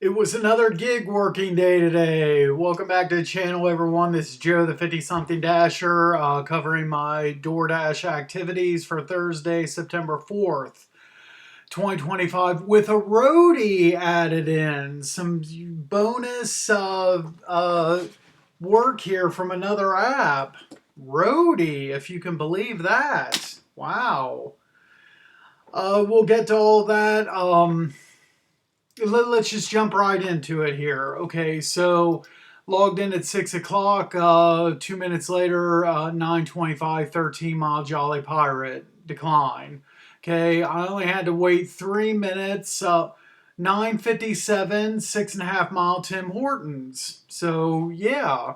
It was another gig working day today. Welcome back to the channel, everyone. This is Joe, the 50-something Dasher, covering my DoorDash activities for Thursday, September 4th, 2025, with a roadie added in. Some bonus work here from another app. Roadie, if you can believe that. Wow. We'll get to all that. Let's just jump right into it here. Okay, so logged in at 6 o'clock. 2 minutes later, 9:25, 13-mile Jolly Pirate decline. Okay, I only had to wait 3 minutes. 9:57, 6.5-mile Tim Hortons. So yeah,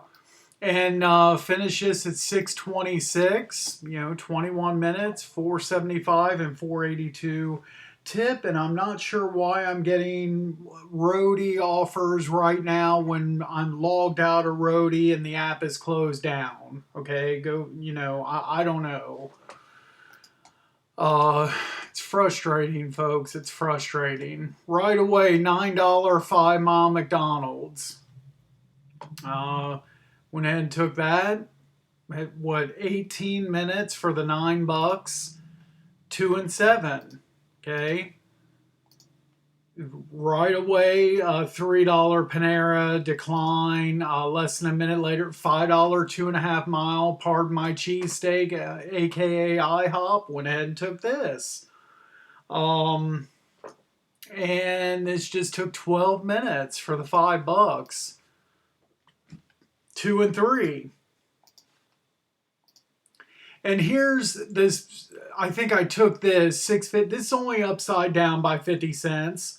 and finish this at 6:26. 21 minutes, 475 and 482 tip. And I'm not sure why I'm getting roadie offers right now when I'm logged out of roadie and the app is closed down. Okay, I don't know. It's frustrating, folks. It's frustrating. Right away, $9 5-mile McDonald's. Went ahead and took that. 18 minutes for the $9, 2 and 7. Okay. Right away, $3 Panera decline. Less than a minute later, $5 2.5-mile. Pardon my cheesesteak, aka IHOP. Went ahead and took this. And this just took 12 minutes for the $5. 2 and 3. And here's this. I think I took this 6.50. This is only upside down by 50 cents.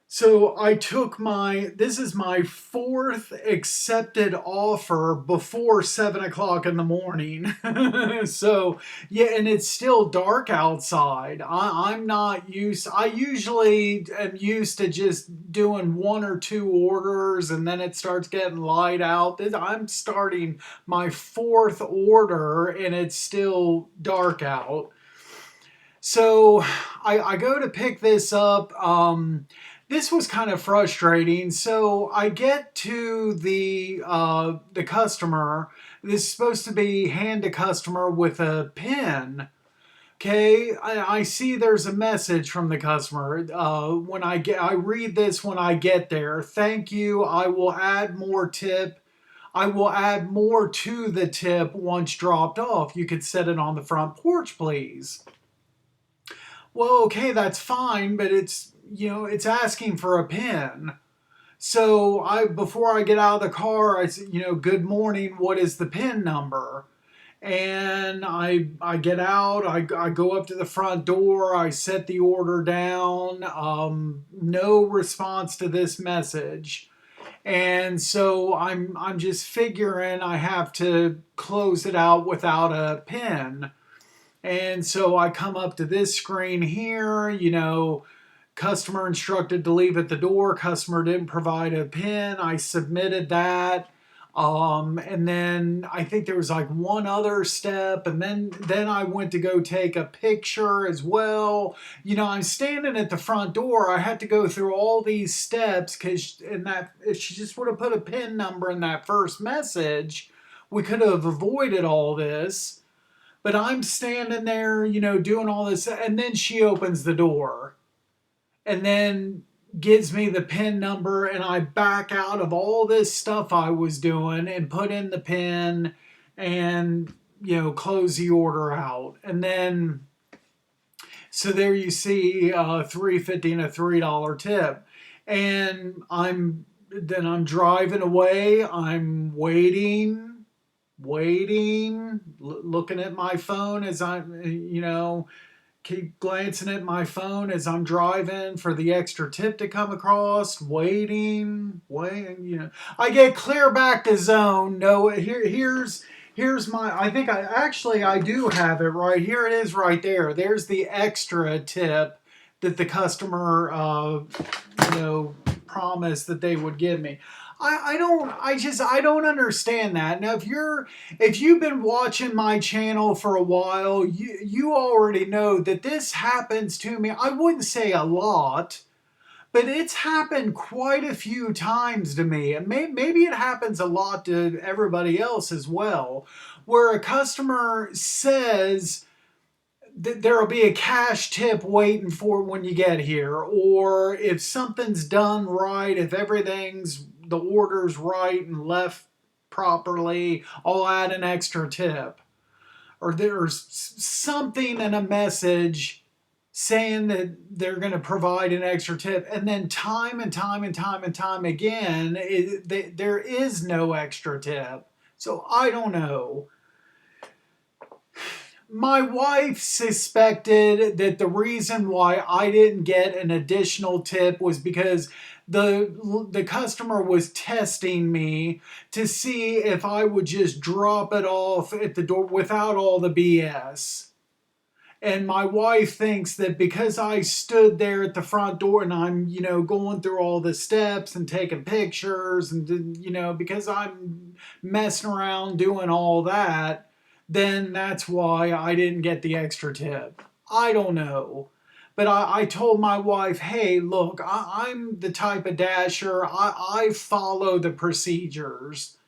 So I took this is my fourth accepted offer before 7 o'clock in the morning. So yeah, and it's still dark outside. I'm not used. I usually am used to just doing 1 or 2 orders and then it starts getting light out. I'm starting my fourth order and it's still dark out. So I go to pick this up. This was kind of frustrating. So I get to the customer. This is supposed to be hand to customer with a pin. Okay, I see there's a message from the customer. I read this when I get there. Thank you. I will add more tip. I will add more to the tip once dropped off. You could set it on the front porch, please. Well, okay, that's fine, but it's asking for a pin. So before I get out of the car, I say, good morning, what is the pin number? And I get out, I go up to the front door, I set the order down, no response to this message. And so I'm just figuring I have to close it out without a pin. And so I come up to this screen here, customer instructed to leave at the door. Customer didn't provide a PIN. I submitted that. And then I think there was like one other step. And then I went to go take a picture as well. I'm standing at the front door. I had to go through all these steps because if she just would have put a PIN number in that first message, we could have avoided all this. But I'm standing there, doing all this. And then she opens the door. And then gives me the PIN number, and I back out of all this stuff I was doing and put in the PIN and, close the order out. And then, so there you see $3.50 and a $3 tip. And I'm driving away. I'm waiting, looking at my phone as I'm, keep glancing at my phone as I'm driving for the extra tip to come across, waiting. I get clear back to zone. No, here's my, I think I do have it right here. It is right there. There's the extra tip that the customer, promised that they would give me. I don't understand that. Now, if you've been watching my channel for a while, you already know that this happens to me. I wouldn't say a lot, But it's happened quite a few times to me. And maybe it happens a lot to everybody else as well, where a customer says that there'll be a cash tip waiting for when you get here. Or if something's done right, if the order's right and left properly, I'll add an extra tip. Or there's something in a message saying that they're going to provide an extra tip, and then time and time and time and time again, there is no extra tip. So I don't know. My wife suspected that the reason why I didn't get an additional tip was because the customer was testing me to see if I would just drop it off at the door without all the BS. And my wife thinks that because I stood there at the front door and I'm, going through all the steps and taking pictures and, because I'm messing around doing all that, then that's why I didn't get the extra tip. I don't know. But I told my wife, hey, look, I'm the type of dasher, I follow the procedures,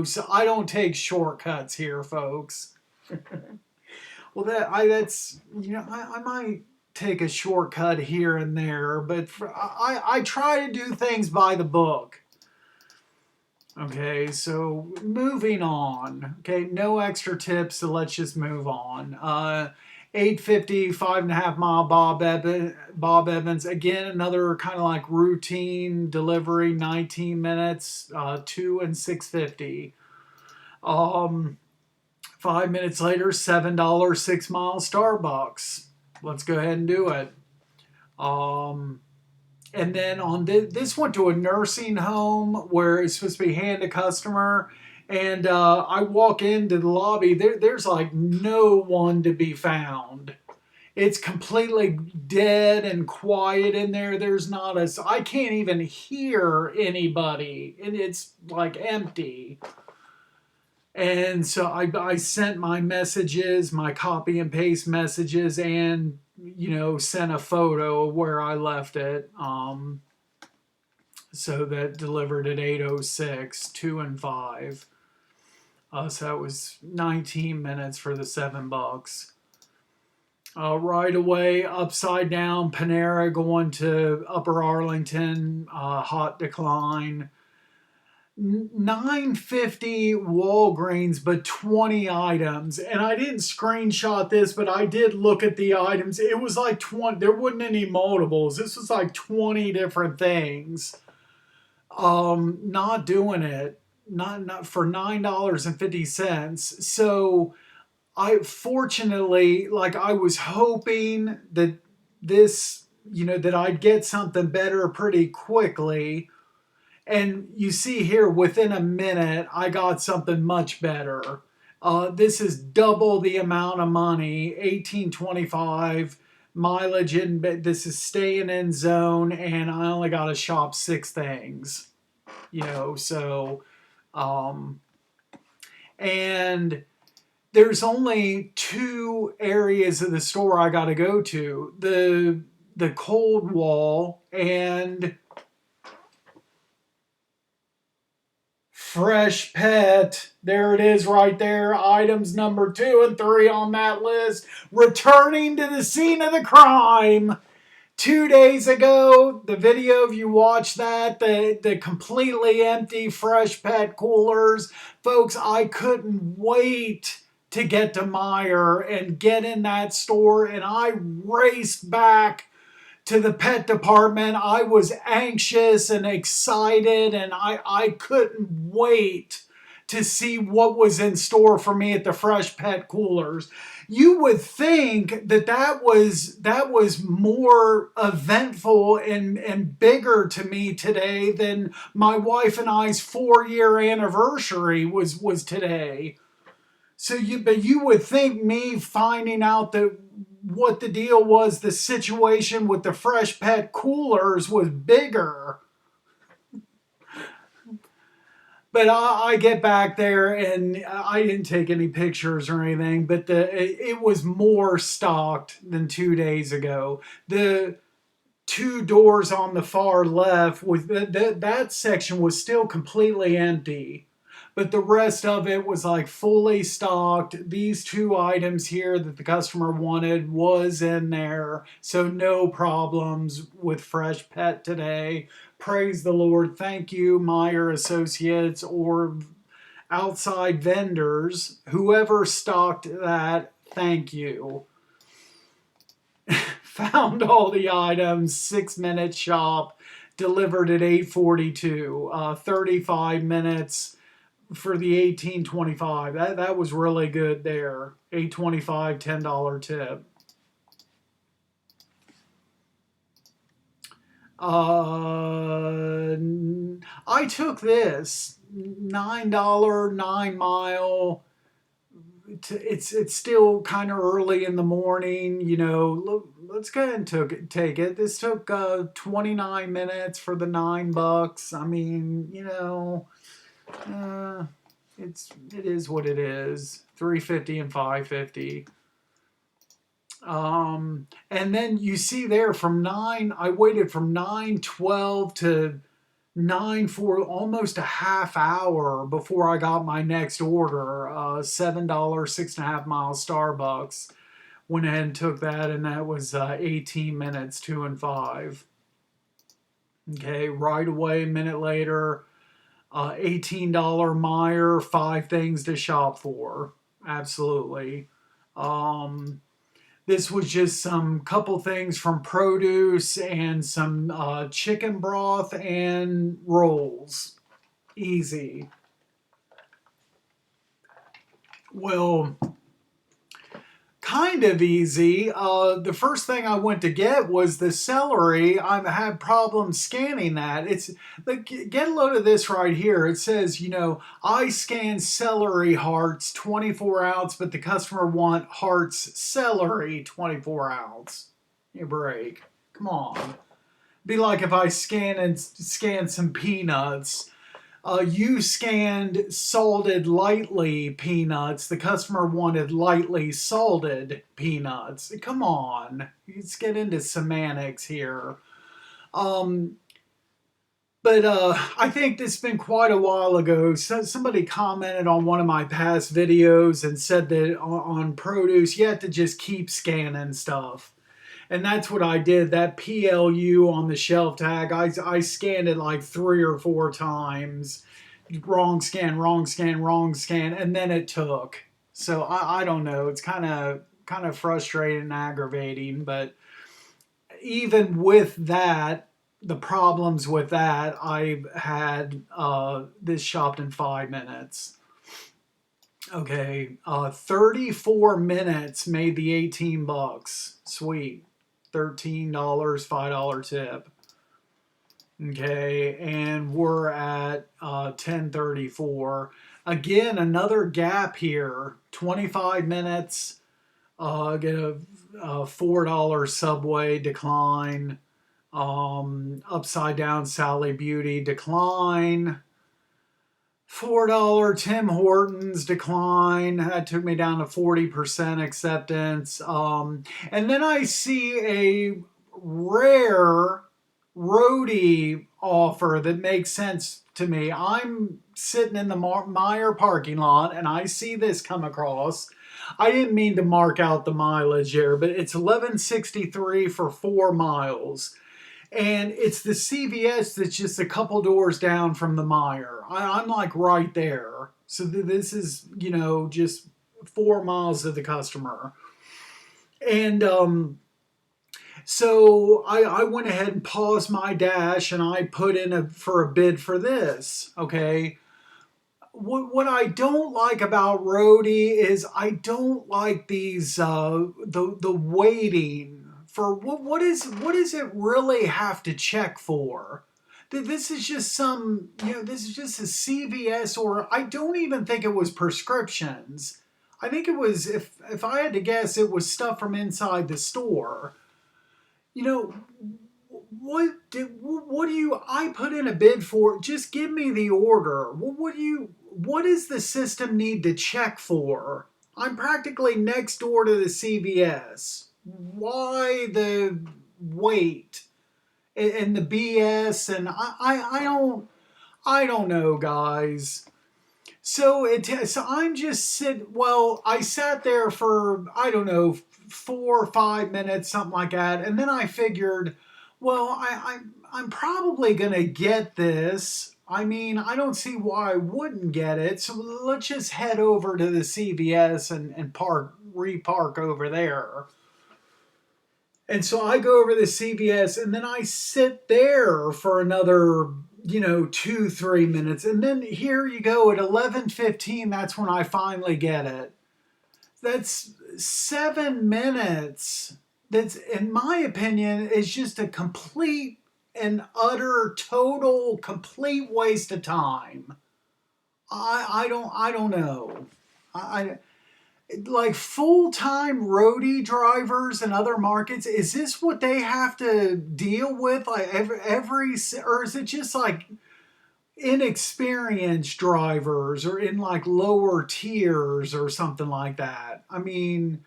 so I don't take shortcuts here, folks. Well, I might take a shortcut here and there, but I try to do things by the book. Okay, so moving on. Okay, no extra tips, so let's just move on. 850, 5.5 mile Bob Evans. Again, another kind of like routine delivery, 19 minutes, 2 and 650. 5 minutes later, $7, 6 mile Starbucks. Let's go ahead and do it. And then on this went to a nursing home where it's supposed to be hand to customer. And I walk into the lobby. There's like no one to be found. It's completely dead and quiet in there. There's not I can't even hear anybody. And it's like empty. And so I sent my messages, my copy and paste messages, and, sent a photo of where I left it. So that delivered at 8:06, 2 and 5. So that was 19 minutes for the $7. Right away, upside down, Panera going to Upper Arlington, hot decline. 950 Walgreens, but 20 items. And I didn't screenshot this, but I did look at the items. It was like 20, there wasn't any multiples. This was like 20 different things. Not doing it. Not for $9.50. So fortunately, like I was hoping that this, that I'd get something better pretty quickly. And you see here, within a minute, I got something much better. This is double the amount of money, $18.25 mileage in. This is staying in zone, and I only got to shop 6 things. And there's only 2 areas of the store I got to go to: the cold wall and Fresh Pet. There it is right there. Items number 2 and 3 on that list. Returning to the scene of the crime. 2 days ago, the video, if you watched that, the completely empty Fresh Pet coolers. Folks, I couldn't wait to get to Meijer and get in that store, and I raced back to the pet department. I was anxious and excited, and I couldn't wait to see what was in store for me at the Fresh Pet coolers. You would think that was more eventful and bigger to me today than my wife and I's 4-year anniversary was today. So you would think me finding out that what the deal was, the situation with the Fresh Pet coolers was bigger. But I get back there, and I didn't take any pictures or anything, but it was more stocked than 2 days ago. two doors on the far left with that section was still completely empty, but the rest of it was like fully stocked. These two items here that the customer wanted was in there, so no problems with fresh pet today. Praise the Lord. Thank you, Meyer Associates or outside vendors, whoever stocked that. Thank you. Found all the items, 6-minute shop, delivered at 8:42, 35 minutes for the 18.25. That was really good there. 8.25, $10 tip. I took this $9 9 mile. It's still kind of early in the morning, you know. Let's go ahead and take it. This took 29 minutes for the $9. I mean, you know, it is what it is. 350 and 550. And then you see there from 9, I waited from 9:12 to 9 for almost a half hour before I got my next order. $7, 6.5 mile Starbucks. Went ahead and took that, and that was 18 minutes, 2 and 5. Okay, right away, a minute later, $18 Meyer, 5 things to shop for. Absolutely. This was just some couple things from produce and some chicken broth and rolls. Easy. Well, kind of easy. The first thing I went to get was the celery. I've had problems scanning that. It's like, get a load of this right here. It says, you know, I scan celery hearts 24 ounce, but the customer want hearts celery 24 ounce. You break. Come on. Be like if I scan some peanuts. You scanned salted lightly peanuts. The customer wanted lightly salted peanuts. Come on. Let's get into semantics here. But I think this has been quite a while ago. So somebody commented on one of my past videos and said that on produce, you have to just keep scanning stuff. And that's what I did. That PLU on the shelf tag, I scanned it like 3 or 4 times. Wrong scan, wrong scan, wrong scan, and then it took. So I don't know. It's kind of frustrating and aggravating. But even with that, the problems with that, I've had this shopped in 5 minutes. Okay, 34 minutes made the $18. Sweet. $13, $5 tip. Okay, and we're at 10:34. Again, another gap here. 25 minutes. Get a $4 Subway decline. Upside down Sally Beauty decline. $4 Tim Hortons decline. That took me down to 40% acceptance. And then I see a rare ROADIE offer that makes sense to me. I'm sitting in the Meijer parking lot and I see this come across. I didn't mean to mark out the mileage here, but it's $11.63 for 4 miles. And it's the CVS that's just a couple doors down from the Meijer. I'm like right there. So this is, you know, just 4 miles of the customer. And so I went ahead and paused my dash and I put in for a bid for this. Okay. What I don't like about ROADIE is I don't like these the waiting for what does it really have to check for? This is just some, you know, this is just a CVS, or I don't even think it was prescriptions. I think it was, if I had to guess, it was stuff from inside the store. You know, what do you, I put in a bid for, just give me the order. What does the system need to check for? I'm practically next door to the CVS. Why the wait? and the BS, and I don't know, guys. So I'm just sitting. Well, I sat there for, I don't know, 4 or 5 minutes, something like that, and then I figured, well, I'm probably gonna get this. I mean, I don't see why I wouldn't get it. So let's just head over to the CVS and repark over there. And so I go over to CVS, and then I sit there for another, 2, 3 minutes. And then here you go at 11:15. That's when I finally get it. That's 7 minutes. That's, in my opinion, is just a complete and utter, total, complete waste of time. I don't know. I like full-time roadie drivers in other markets, is this what they have to deal with like every, or is it just like inexperienced drivers or in like lower tiers or something like that? I mean,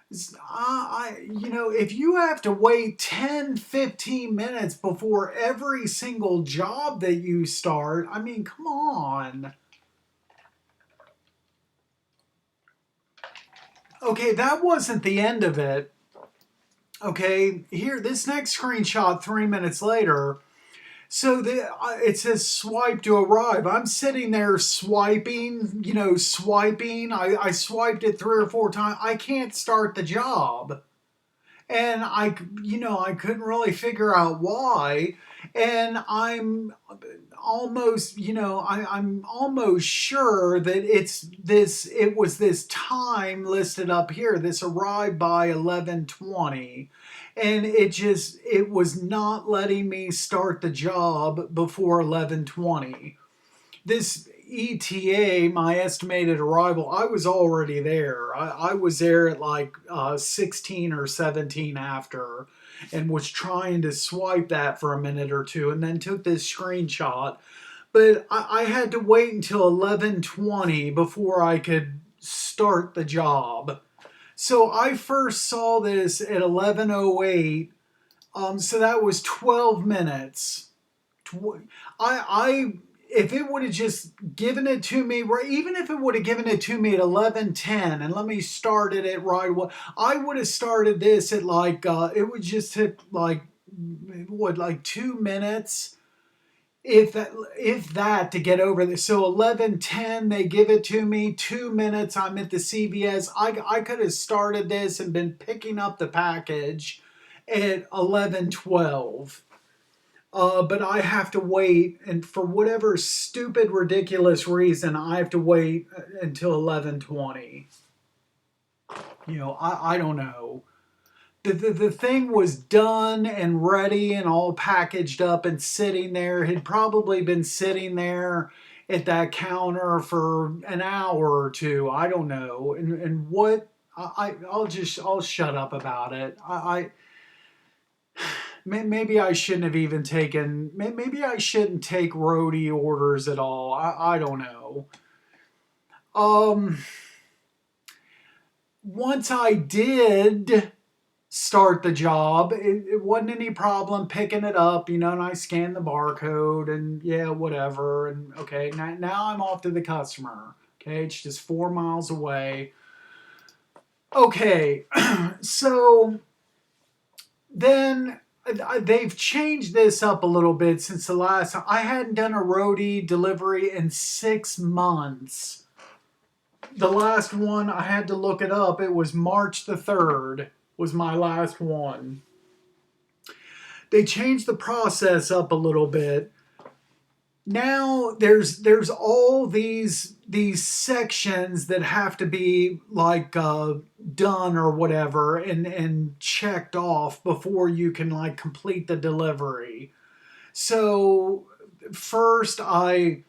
if you have to wait 10, 15 minutes before every single job that you start, I mean, come on. Okay, that wasn't the end of it. Okay, here, this next screenshot 3 minutes later. So it says swipe to arrive. I'm sitting there swiping, swiping. I swiped it 3 or 4 times. I can't start the job. And I couldn't really figure out why. And I'm almost, I'm almost sure that it was this time listed up here. This arrived by 11:20. And it was not letting me start the job before 11:20. This ETA, my estimated arrival, I was already there. I was there at like 16 or 17 after, and was trying to swipe that for a minute or two, and then took this screenshot. But I had to wait until 11:20 before I could start the job. So I first saw this at 11:08. So that was 12 minutes. I if it would have just given it to me, even if it would have given it to me at 11:10 and let me start it at right away, I would have started this at like it would just hit like 2 minutes, if that to get over this. So 11:10 they give it to me. 2 minutes I'm at the CVS. I could have started this and been picking up the package at 11:12. But I have to wait, and for whatever stupid, ridiculous reason, I have to wait until 11:20. I don't know. The thing was done and ready and all packaged up and sitting there. Had probably been sitting there at that counter for an hour or two. I don't know. And what I'll shut up about it. Maybe I shouldn't have even taken. Maybe I shouldn't take roadie orders at all. I don't know. Once I did start the job, it wasn't any problem picking it up, and I scanned the barcode and yeah, whatever. And okay, now I'm off to the customer. Okay, it's just 4 miles away. Okay, so then they've changed this up a little bit since the last time. I hadn't done a roadie delivery in 6 months. The last one, I had to look it up. It was March the 3rd was my last one. They changed the process up a little bit. Now there's all these sections that have to be like done or whatever and checked off before you can like complete the delivery. So first I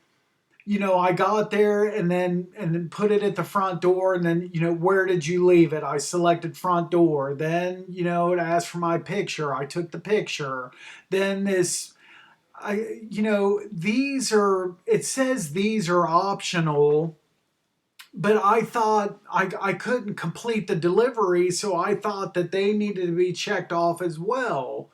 got there and then put it at the front door, and then where did you leave it? I selected front door. Then it asked for my picture. I took the picture. Then it says these are optional, but I thought I couldn't complete the delivery, so I thought that they needed to be checked off as well.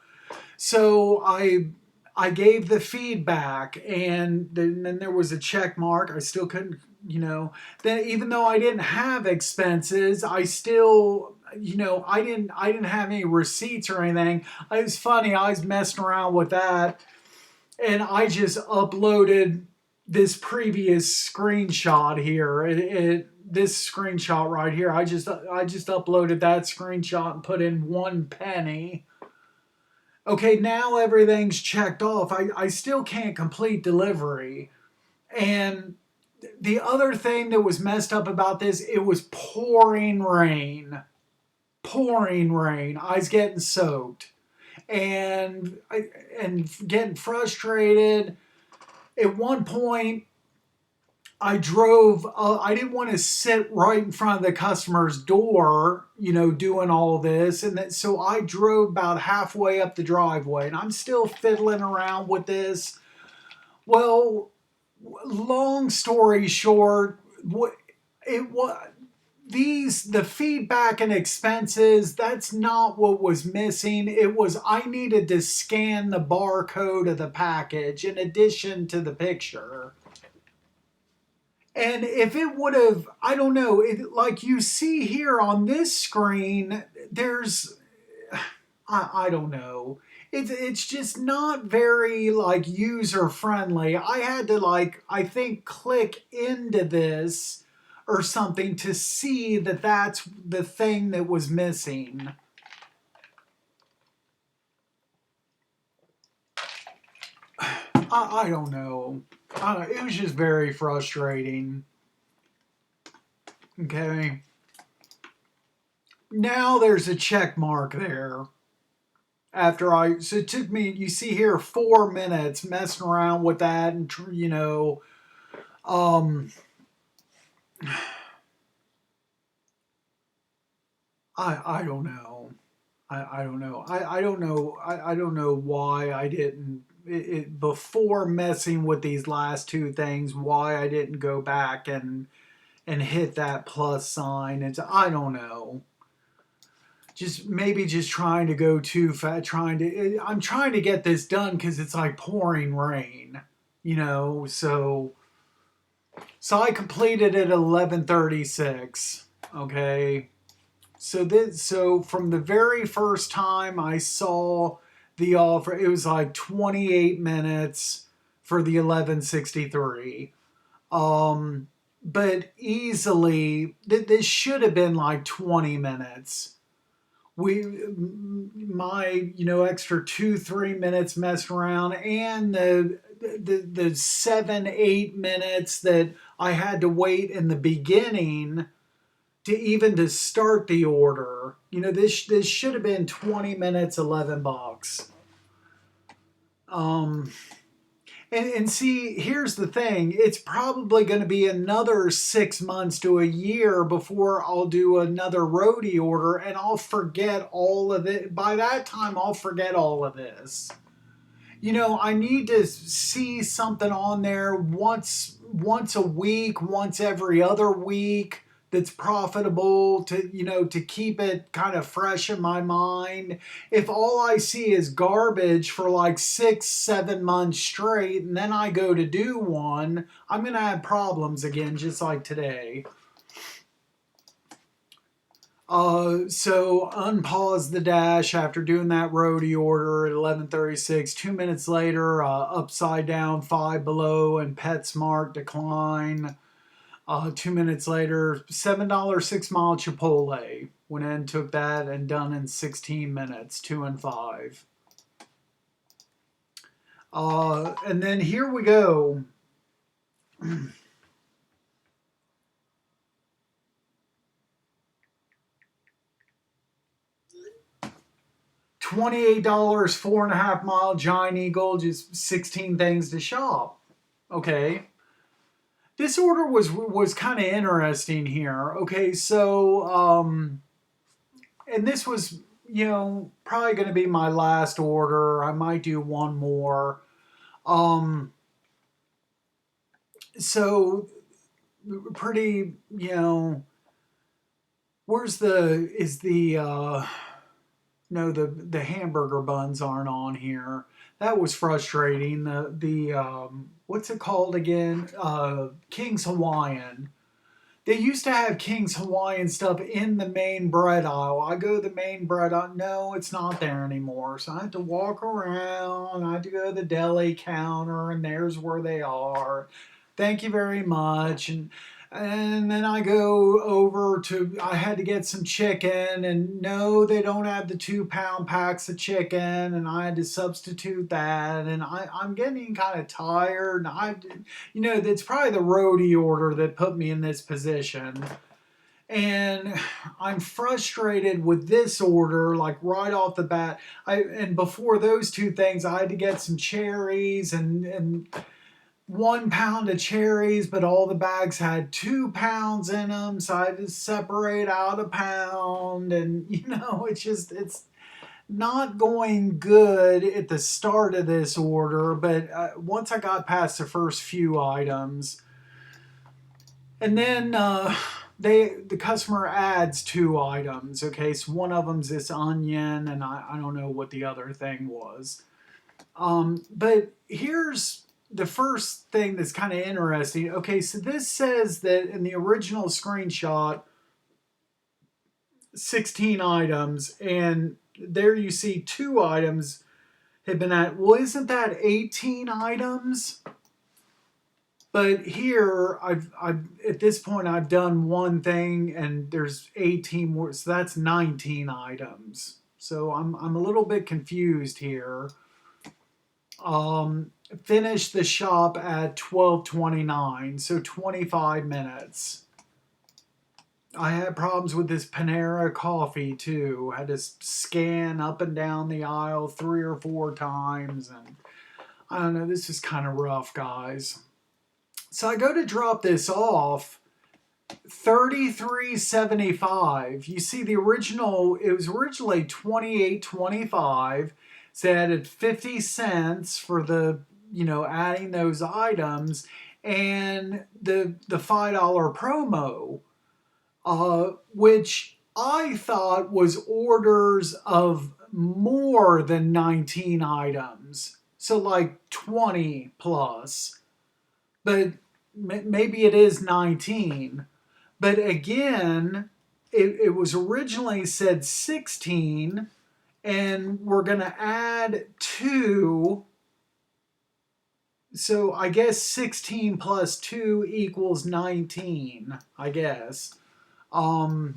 So I gave the feedback, and then there was a check mark. I still couldn't, then even though I didn't have expenses, I still, I didn't have any receipts or anything. It was funny. I was messing around with that, and I just uploaded this previous screenshot here. This screenshot right here. I just uploaded that screenshot and put in 1 penny. Okay, now everything's checked off. I still can't complete delivery. And the other thing that was messed up about this, it was pouring rain. Pouring rain. I was getting soaked. And getting frustrated. At one point, I drove, I didn't want to sit right in front of the customer's door, doing all this. So I drove about halfway up the driveway, and I'm still fiddling around with this. Well, long story short, it was the feedback and expenses, that's not what was missing. It was I needed to scan the barcode of the package in addition to the picture. And if it would have, I don't know, like you see here on this screen, there's, I don't know. It's just not very like user friendly. I had to I think click into this or something to see that that's the thing that was missing. I don't know. It was just very frustrating. Okay. Now there's a check mark there. So it took me, you see here, 4 minutes messing around with that, and um, I don't know. I don't know. I don't know. I don't know why I didn't before messing with these last two things. Why I didn't go back and hit that plus sign. I don't know. Just trying to go too fast. I'm trying to get this done because it's like pouring rain. So I completed at 11:36. Okay. So from the very first time I saw the offer, it was like 28 minutes for the 1163. But easily this should have been like 20 minutes. My extra 2-3 minutes messing around, and the 7-8 minutes that I had to wait in the beginning to start the order. This should have been 20 minutes, $11. Um, and see, here's the thing. It's probably going to be another 6 months to a year before I'll do another roadie order, and I'll forget all of it. By that time, I'll forget all of this. I need to see something on there once a week, once every other week, that's profitable to keep it kind of fresh in my mind. If all I see is garbage for like 6-7 months straight, and then I go to do one, I'm going to have problems again, just like today. So unpause the dash after doing that roadie order at 11:36. 2 minutes later, upside down, Five Below and PetSmart decline. 2 minutes later, $7 6 mile Chipotle. Went in, took that, and done in 16 minutes, 2 and 5. And then here we go. $28, 4.5 mile Giant Eagle, just 16 things to shop. Okay. This order was kind of interesting here. Okay, so and this was probably going to be my last order. I might do one more. So pretty, where's the No, the hamburger buns aren't on here. That was frustrating. The what's it called again? King's Hawaiian. They used to have King's Hawaiian stuff in the main bread aisle. I go to the main bread aisle. No, it's not there anymore. So I have to walk around. I have to go to the deli counter, and there's where they are. Thank you very much. And then I go over to, I had to get some chicken, and no, they don't have the 2 pound packs of chicken, and I had to substitute that. And I'm getting kind of tired. It's probably the roadie order that put me in this position. And I'm frustrated with this order, like right off the bat. And before those two things, I had to get some cherries and 1 pound of cherries, but all the bags had 2 pounds in them, so I had to separate out a pound. And it's not going good at the start of this order, but once I got past the first few items, and then the customer adds 2 items. Okay, so one of them's this onion, and I don't know what the other thing was. But here's the first thing that's kind of interesting. Okay, so this says that in the original screenshot, 16 items, and there you see 2 items have been added. Well, isn't that 18 items? But here, I've at this point, I've done one thing, and there's 18 more, so that's 19 items. So I'm a little bit confused here. Finished the shop at 12:29, so 25 minutes. I had problems with this Panera coffee too. Had to scan up and down the aisle 3 or 4 times, and I don't know, this is kind of rough, guys. So I go to drop this off, $33.75. You see the original, it was originally $28.25. So they added 50 cents for the, adding those items, and the $5 promo, which I thought was orders of more than 19 items. So like 20 plus. But maybe it is 19. But again, it was originally said 16, and we're going to add 2. So I guess 16 plus 2 equals 19, I guess. I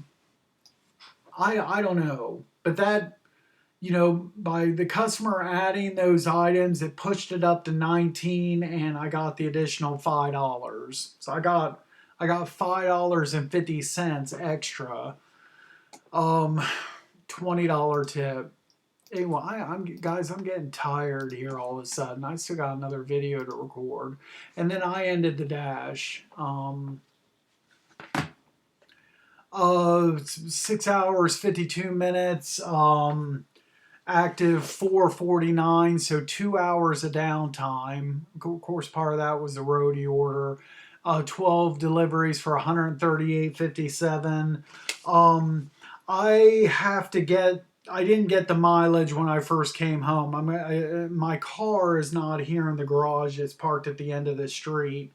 don't know. But that, by the customer adding those items, it pushed it up to 19, and I got the additional $5. So I got $5.50 extra. $20 tip. Anyway, I'm getting tired here all of a sudden. I still got another video to record, and then I ended the dash. 6 hours 52 minutes. Active 4:49, so 2 hours of downtime. Of course, part of that was the roadie order. 12 deliveries for $138.57. I didn't get the mileage when I first came home. My car is not here in the garage. It's parked at the end of the street,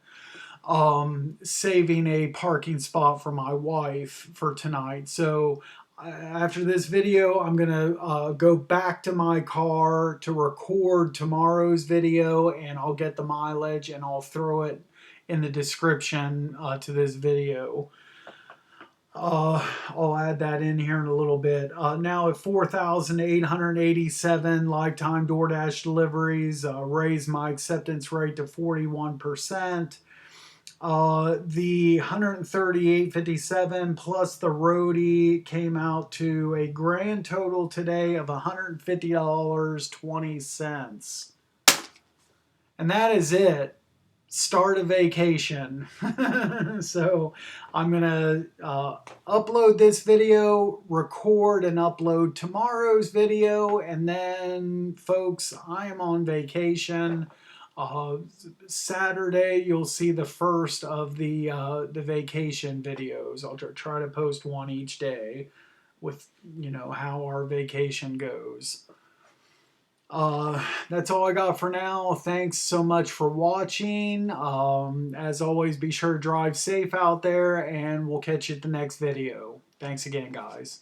saving a parking spot for my wife for tonight. So after this video, I'm going to go back to my car to record tomorrow's video, and I'll get the mileage, and I'll throw it in the description to this video. I'll add that in here in a little bit. Now at 4,887 lifetime DoorDash deliveries, raised my acceptance rate to 41%. The 138.57 plus the roadie came out to a grand total today of $150.20. And that is it. Start a vacation. So I'm going to upload this video, record and upload tomorrow's video, and then, folks, I am on vacation. Saturday, you'll see the first of the vacation videos. I'll try to post one each day. with, you know, how our vacation goes. That's all I got for now. Thanks so much for watching. As always, be sure to drive safe out there, and we'll catch you at the next video. Thanks again, guys.